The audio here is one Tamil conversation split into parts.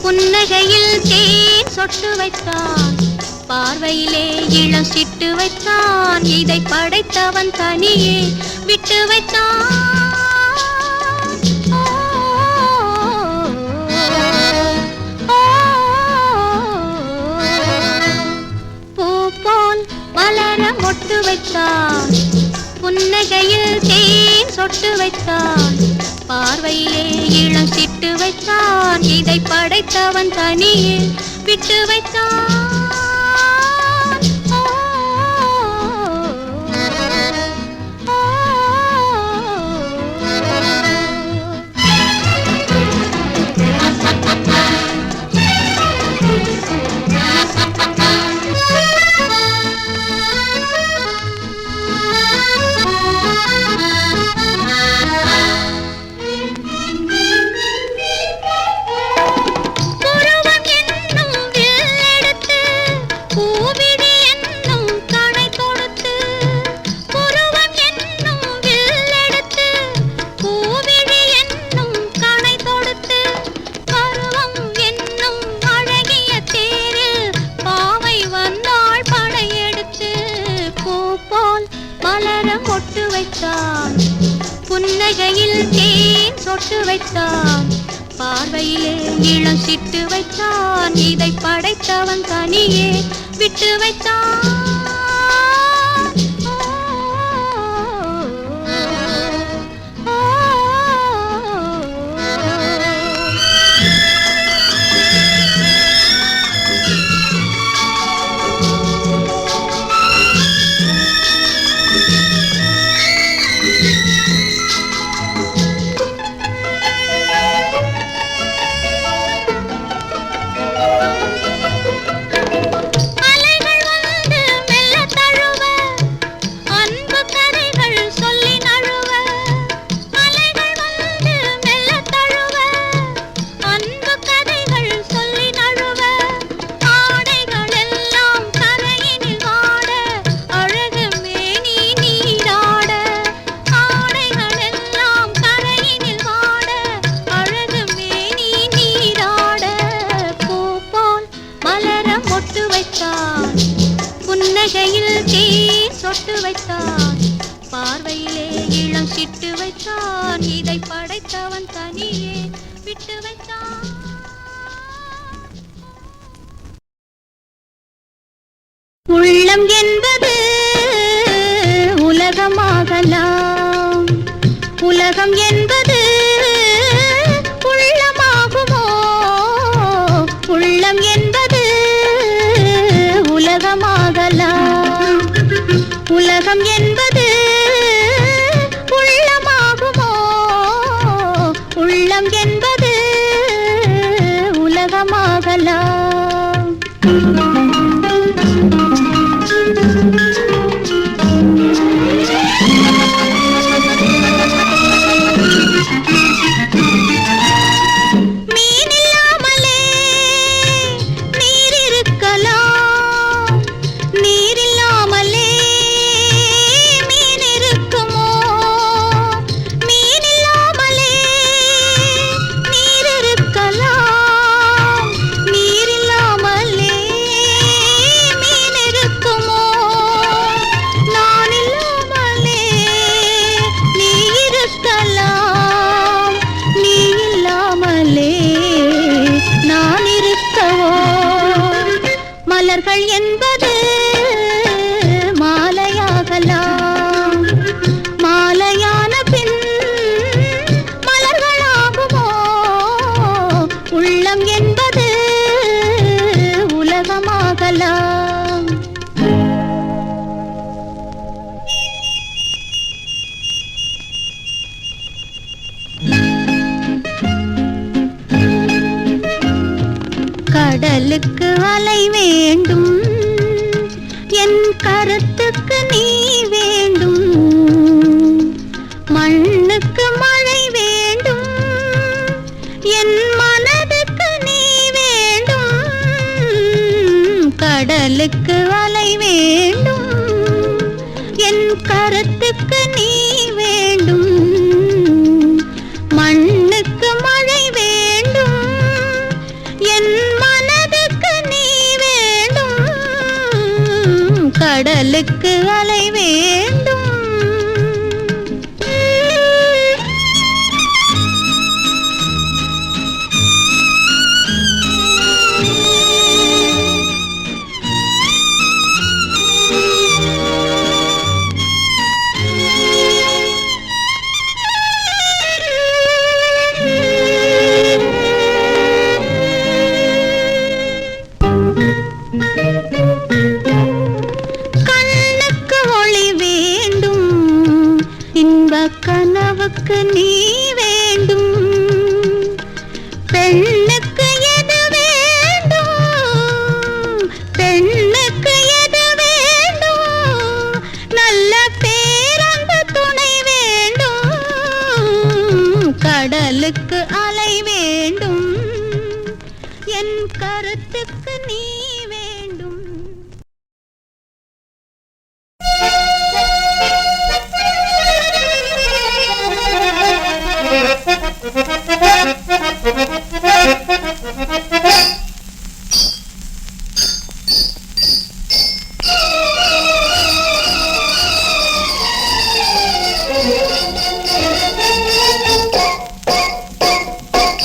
புன்னகையில் தேன் சொட்டு வைத்தான், பார்வையிலே இளம் சிட்டு வைத்தான், இதை படைத்தவன் தனியே விட்டு வைத்தான். மொட்டு வைத்தான் புன்னகையில் தேன் சொட்டு வைத்தான் பார்வையிலே இளம் சிட்டு வைத்தான் இதை படைத்தவன் தனியே விட்டு வைத்தான் புன்னகையில் தேன் சொட்டு வைத்தான் பார்வையிலே இளம் சிட்டு வைத்தான் இதை படைத்தவன் தனியே விட்டு வைத்தான் புன்னகையில் தேன் சொட்டு வைத்தான் பார்வையிலே இளம் சிட்டு வைத்தான் இதை படைத்தவன் தனியே விட்டு வைத்தான் உள்ளம் என்பது உலகமாகலாம் உலகம் என்பது உள்ளமாகுமோ உள்ளம் என்பது உலகமாகலாம் உலகம் என்பது உள்ளமாகுமோ உள்ளம் என்பது உலகமாகலாம் மலர்கள் என்பது மாலையாகலாம் மாலையான பின் மலர்களாகுமோ உள்ளம் என்பது உலகமாகலாம் கடலுக்கு அலை வேண்டும் என் கருத்துக்கு நீ வேண்டும் மண்ணுக்கு மழை வேண்டும் என் மனதுக்கு நீ வேண்டும் கடலுக்கு அலை வேண்டும் என் கருத்துக்கு நீ வேண்டும் மண்ணுக்கு மழை வேண்டும் என் மனதுக்கு நீ வேண்டும் கடலுக்கு அலை வேண்டும் மனதுக்கு நீ வேண்டும். பெண்ணுக்கு எது வேண்டும், பெண்ணுக்கு எது வேண்டும், நல்ல பேரன்பு துணை வேண்டும். கடலுக்கு அலை வேண்டும், என் கருத்துக்கு நீ வேண்டும்.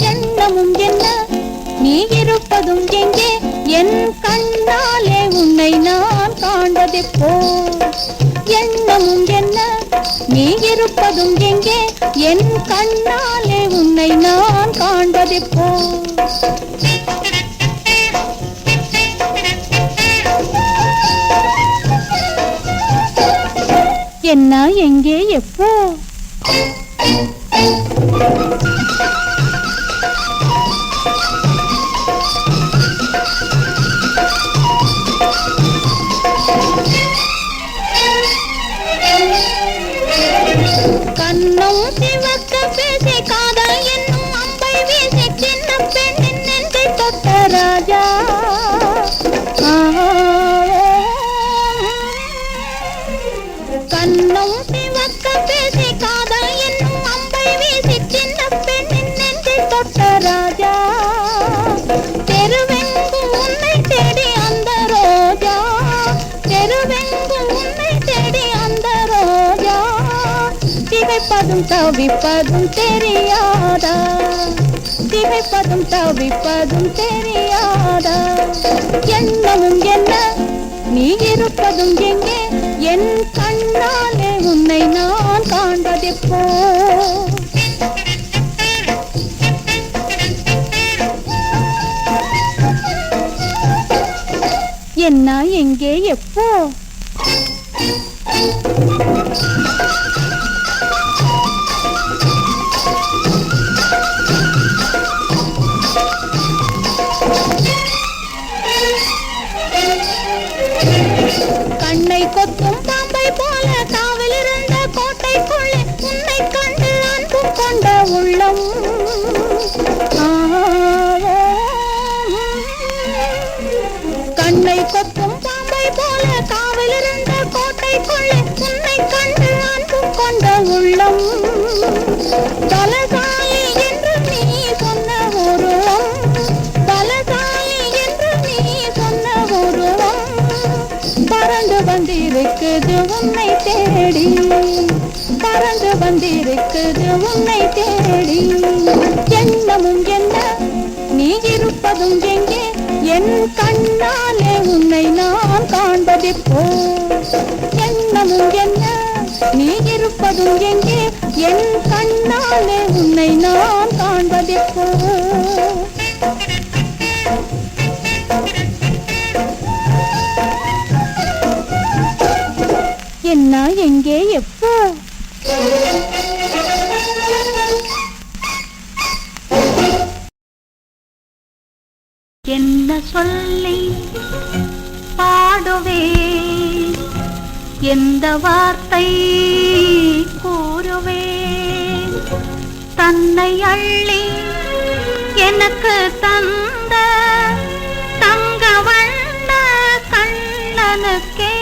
எண்ணமும் என்ன, நீ இருப்பதும் எங்கே, என் கண்ணாலே உன்னை நான் காண்பதெப்போ. எண்ணமும் என்ன, நீ இருப்பதும் எங்கே, என் கண்ணாலே உன்னை நான் காண்பதெப்போ. என்ன, எங்கே, எப்போ? கண்ணும் சிவக்க பேசி காதல் என்னும் அம்பை வீசி சின்ன பெண்ணின் நெஞ்சை தொட்ட ராஜா. கண்ணும் சிவக்க பேசி காதல் என்னும் அம்பை வீசி சின்ன பெண்ணின் நெஞ்சை தொட்ட ராஜா. தெருவெங்கும் உன்னை தேடி அந்த ரோஜா, தெருவெங்கும் உன்னை தேடி அந்த ரோஜா. திகைப்பதும் தவிப்பதும் தெரியாதா, திகைப்பதும் தவிப்பதும் தெரியாதா. எண்ணமும் என்ன, நீ இருப்பதும் எங்கே, என் கண்ணாலே உன்னை நான் காண்பதெப்போ. என்ன, எங்கே, எப்போ? கண்ணை கொத்தும் பாம்பை போல காவல் இருந்த கோட்டைக்குள்ளே உன்னை கண்டு அன்பு கொண்ட உள்ளம். கண்ணை கொத்தும் பாம்பை போல காவல் இருந்த கோட்டைக்குள்ளே உன்னை கண்டு அன்பு கொண்ட உள்ளம். பலசாலி என்று நீ சொன்ன உருவம், பலசாலி என்று நீ சொன்ன உருவம். பறந்து வந்திருக்குது உன்னை தேடி, பறந்து வந்திருக்குது உன்னை தேடி. எண்ணமும் என்ன, நீ இருப்பதும் எங்கே, என் கண்ணாலே உன்னை நான் காண்பதெப்போ. எண்ணமும் என்ன, நீ இருப்பதும் எங்கே, என் கண்ணாலே உன்னை நான் காண்பதெப்போ. என்ன, எங்கே, எப்போ? என்ன சொல்லி பாடுவேன், எந்த வார்த்தை கூறுவேன். தன்னை அள்ளி எனக்கு தந்த தங்க வண்ண கண்ணனுக்கே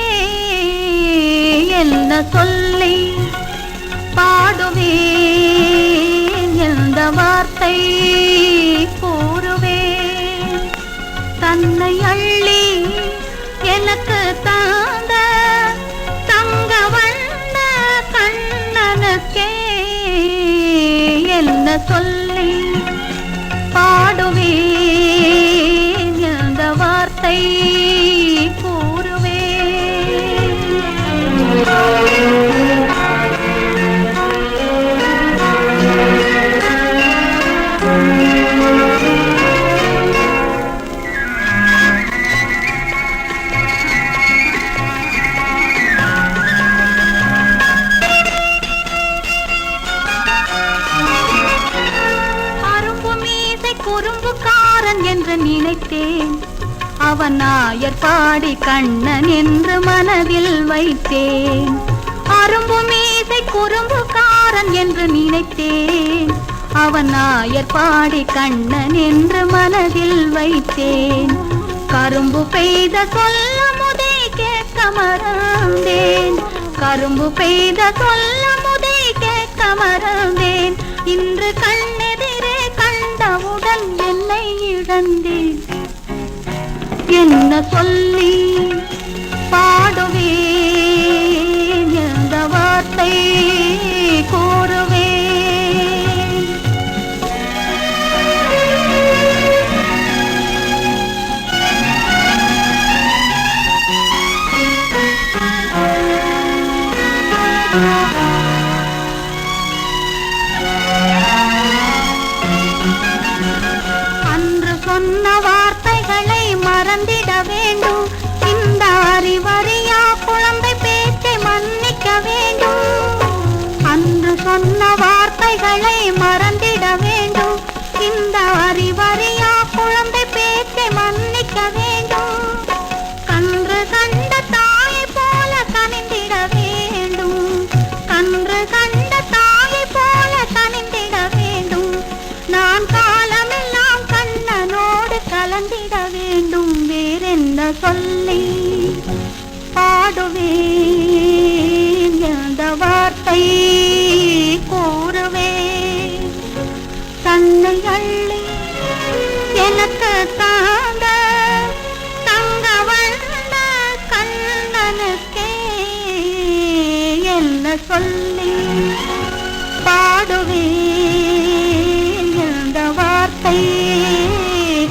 என்ன சொல்லி பாடுவேன், எந்த வார்த்தை கூறுவேன். தன்னை அள்ளி எனக்கு தந்த தங்க வண்ண கண்ணனுக்கே என்ன சொல்லி பாடுவேன், எந்த வார்த்தை கூறுவேன். அவன் நாயர் பாடி கண்ணன் என்று மனதில் வைத்தேன். அரும்பு மீசை குறும்புக்காரன் என்று நினைத்தேன். அவன் நாயர் பாடி கண்ணன் என்று மனதில் வைத்தேன். கரும்பு பெய்த சொல்ல முதே கேட்க மறந்தேன். கரும்பு பெய்த சொல்ல முதே கேட்க மறந்தேன். இன்று கண்ணெதிரே கண்டவுடன் என்னை இழந்தேன். என்ன சொல்லி பாடுவேன், எந்த வார்த்தை கூறுவேன்? அன்று சொன்ன வார்த்தைகளை மறந்திட வேண்டும். இந்த அறிவறியா குழந்தை பேச்சை மன்னிக்க வேண்டும். அன்று சொன்ன வார்த்தைகளை மறந்திட வேண்டும். இந்த அறிவறியா குழந்தை பேச்சை மன்னிக்க வேண்டும். கன்று கண்ட தாயை போல கனிந்திட வேண்டும். கன்று கண்ட தாயை போல கனிந்திட வேண்டும். நான் காலமெல்லாம் கண்ணனோடு கலந்திட வேண்டும். வேறென்ன சொல்லி பாடுவேன், எந்த வார்த்தை கூறுவேன்? தன்னை அள்ளி எனக்கு தாங்க தங்க வந்த கண்ணனுக்கே என்ன சொல்லி பாடுவேன், எந்த வார்த்தை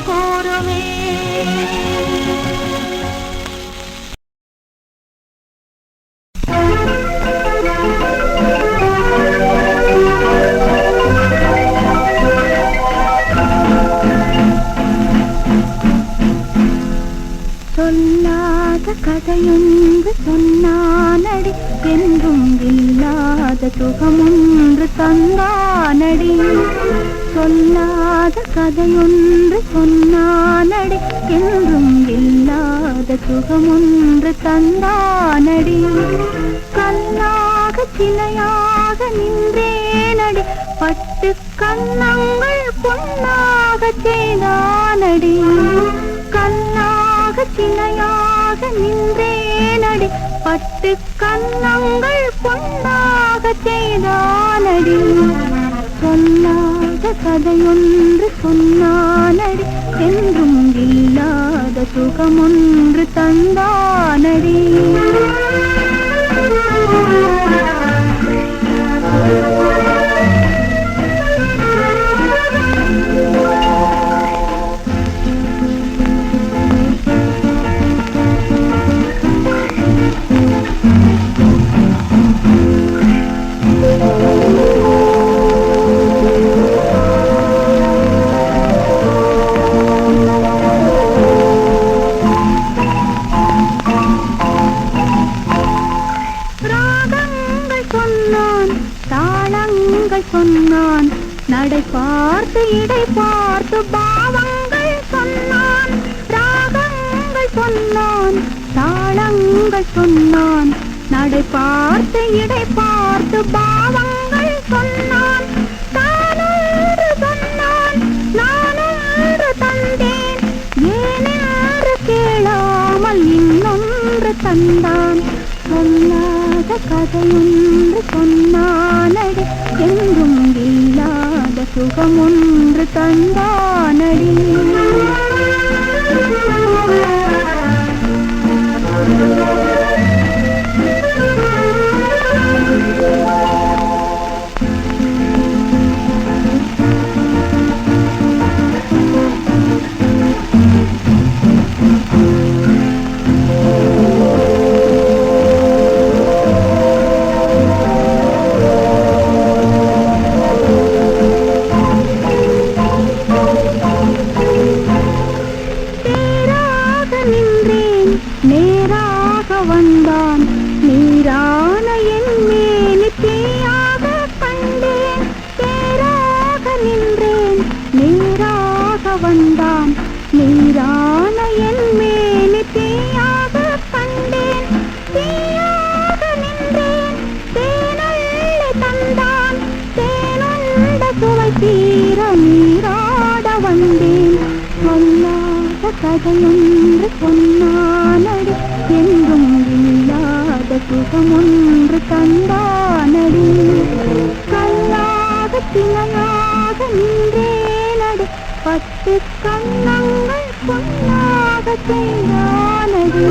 கூறுவேன்? சொல்லாத கதையொன்று சொன்னானடி, என்றும் இல்லாத சுகமொன்று தந்தானடி. சொல்லாத கதையொன்று சொன்னானடி, என்றும் இல்லாத சுகமொன்று தந்தானடி. கல்லாக சிலையாக நின்றேனடி, பட்டு கண்ணங்கள் பொன்னாக செய்தானடி. கல்லாக சிலையாக நின்றேனடி, பட்டு கண்ணங்கள் பொன்னாக செய்தானடி. சொல்லாத கதையொன்று சொன்னானடி, என்றும் இல்லாத சுகமொன்று தந்தானடி. சொன்னான் நடை பார்த்து இடை பார்த்து பாவங்கள் சொன்னான். ராகங்கள் சொன்னான் தாளங்கள் சொன்னான். நடை பார்த்து இடை பார்த்து பாவங்கள் சொன்னான். தானொன்று சொன்னான் நானொன்று தந்தேன். ஏனென்று கேளாமல் இன்னொன்று தந்தான். சொல்லாத கதையொன்று சொன்னானடி, எங்கும் இல்லாத சுகமொன்று தந்தானடி. வந்தான் நீரான என் மேனி தீயாக கண்டேன். தேராக நின்றேன் நேராக வந்தான் நீரான என் மேனி கதையொன்று பொன்னானடி என்றும் இல்லாத சுகமொன்று தந்தானடி கல்லாக திணையாக நின்றேனடி பத்து கண்ணங்கள் பொன்னாக செய்தானடி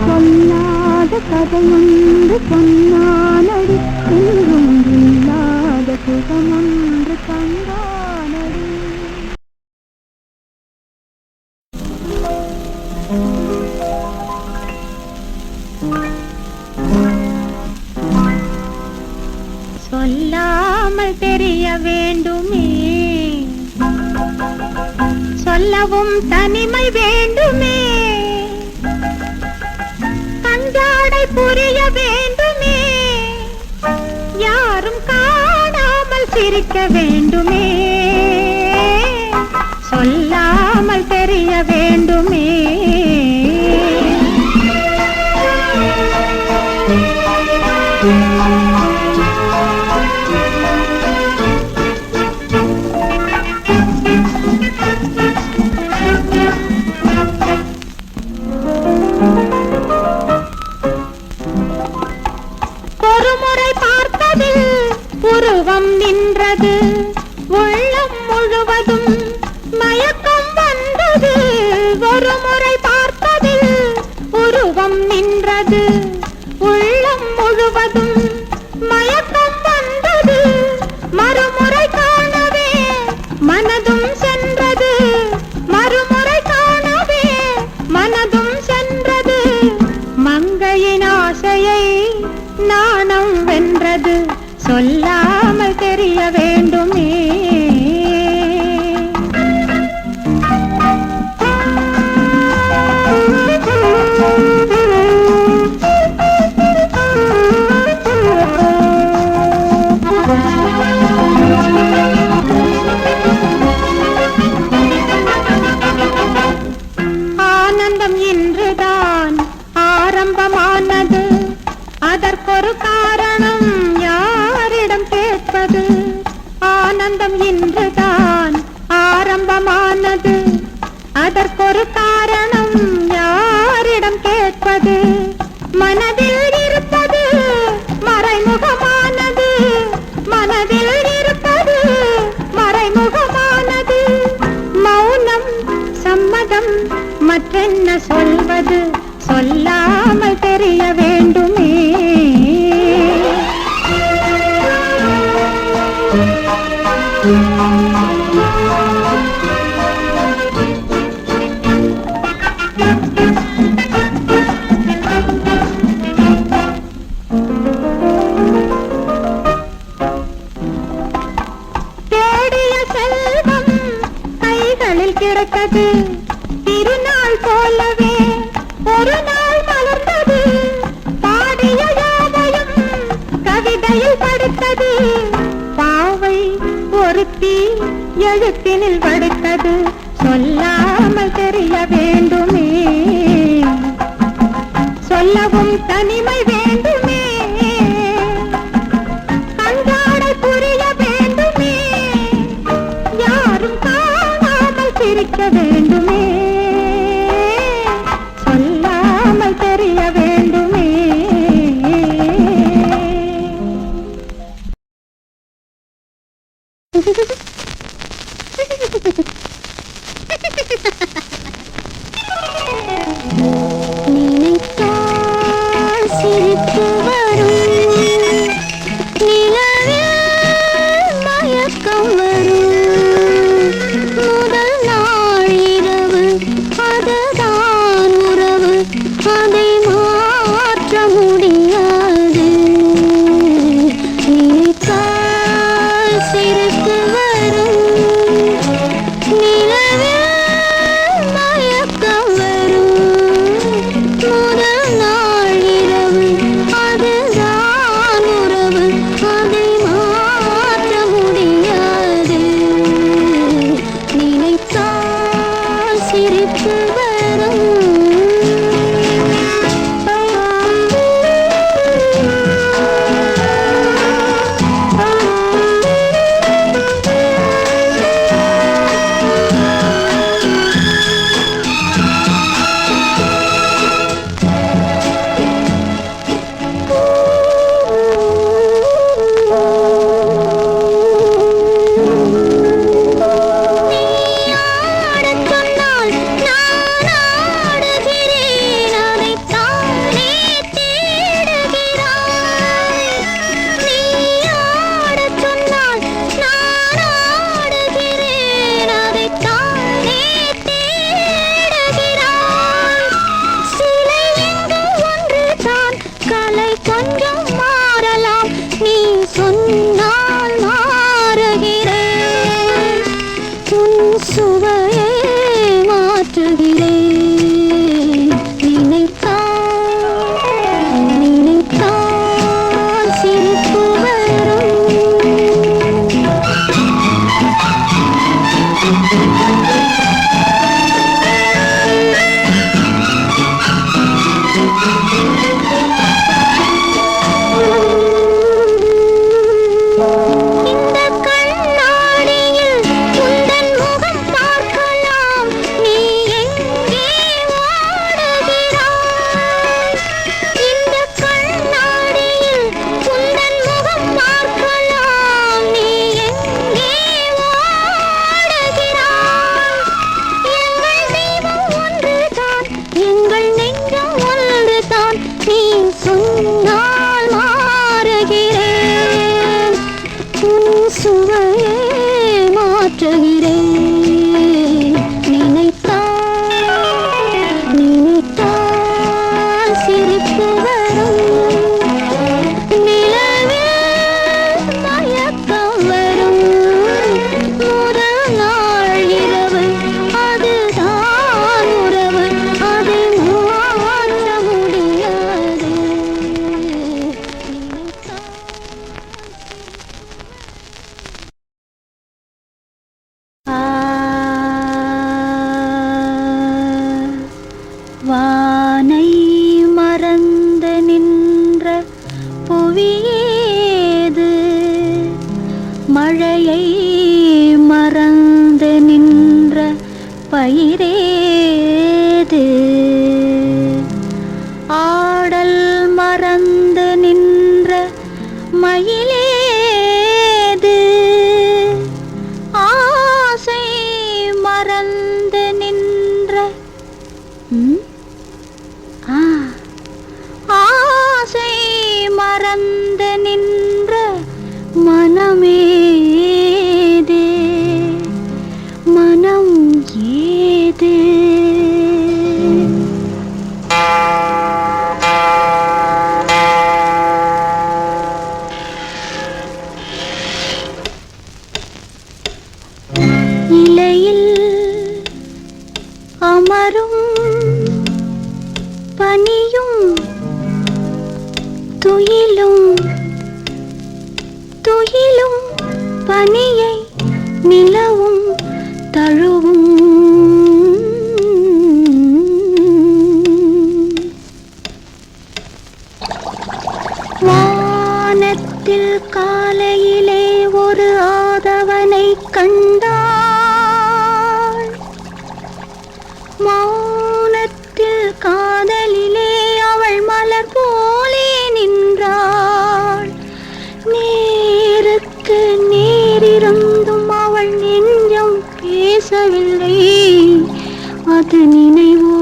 சொல்லாத கதையொன்று பொன்னானடி என்றும் இல்லாத சுகமொன்று தந்தானடி. சொல்லாமல் தெரிய வேண்டுமே, சொல்லவும் தனிமை வேண்டுமே, கஞ்சாடை புரிய வேண்டுமே, யாரும் காணாமல் சிரிக்க வேண்டுமே, சொல்லாமல் தெரிய வேண்டுமே. ஒருமுறை பார்த்ததில் உருவம் நின்றது, உள்ளம் முழுவதும் மயக்கம் வந்தது. ஒருமுறை பார்த்ததில் உருவம் நின்றது, உள்ளம் முழுவதும் மயக்கம் வந்தது. மறுமுறை காணவே மனதும் சென்றது, மறுமுறை காணவே மனதும் சென்றது. மங்கையின் ஆசையை நாணம் வென்றது, சொல்லாமல் தெரிய வேண்டுமே. ஆனந்தம் இன்றுதான் ஆரம்பமானது, அதற்கொரு காரணம் யாரிடம் கேட்பது? ஆனந்தம் இன்றுதான் ஆரம்பமானது, அதற்கொரு காரணம் யாரிடம் கேட்பது? மனதில் இருப்பது மறைமுகமானது, மனதில் இருப்பது மறைமுகமானது. மௌனம் சம்மதம் மற்றென்ன சொல்வது, சொல்லாமல் தெரிய வேண்டுமே. தேடிய செல்வம் கைகளில் கிடைத்தது, திருநாள் போலவே ஒரு நாள் மலர்ந்தது. பாடிய யாவையும் கவிதையில் படித்தது, பாவை ஒருத்தி எழுத்தினில் படித்தது, சொல்லாமல் தெரிய வேண்டுமே. சொல்லவும் தனிமை வேண்டுமே, கஞ்சாடை புரிய வேண்டுமே, யாரும் காணாமல் சிரிக்க வேண்டுமே, சொல்லாமல் தெரிய வேண்டுமே. நினைத்தால் சிரிப்பே வரும் நிலவில் மயக்கம் வரும் முதல் நாள் இரவு அதுதான் உறவு அதை மாற்ற முடியாது வானை மறந்து நின்ற புவியேது மழையை மறந்து நின்ற பயிரேது ஆடல் மறந்து நின்ற மயிலேது ஆசை மறந்து நின்ற ஆசை மறந்து நின்ற மனமேதே மனம் ஏது இலையில் அமரும் பனியும் துயிலும் துயிலும் பனியை நிலவும் தழுவும் வானத்தில் காலையிலே ஒரு ஆதவனை கண்டாள் மௌனத்தில் காதலிலே அவள் மலர் போலே நின்றாள் நேருக்கு நேரிருந்தும் அவள் நெஞ்சம் பேசவில்லை அது நினைவோ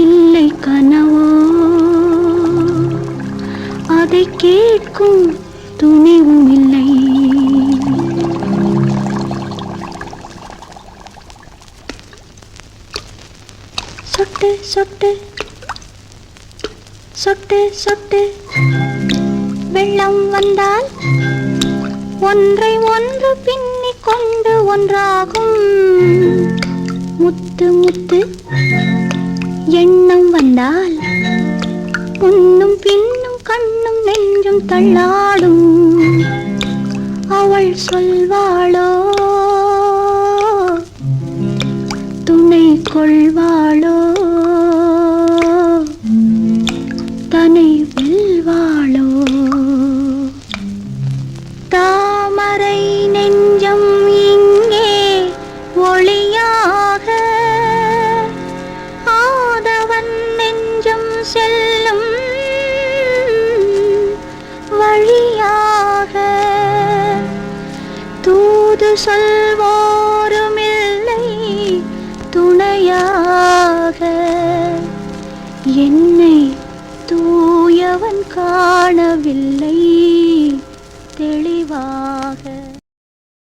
இல்லை கனவோ அதை கேட்கும் துணிவும் இல்லை சொட்டு சொட்டு சொட்டு சொட்டு வெள்ளம் வந்தால் ஒன்றை ஒன்று பின்னிக் கொண்டு ஒன்றாகும் முத்து முத்து எண்ணம் வந்தால் முன்னும் பின்னும் கண்ணும் நெஞ்சும் தள்ளாடும் அவள் சொல்வாளோ துணை கொள்வாளோ தன்னை வெல்வாளோ தாமரை நெஞ்சம் இங்கே ஒளியாக ஆதவன் நெஞ்சம் செல்லும் வழியாக தூது சொல்வோம்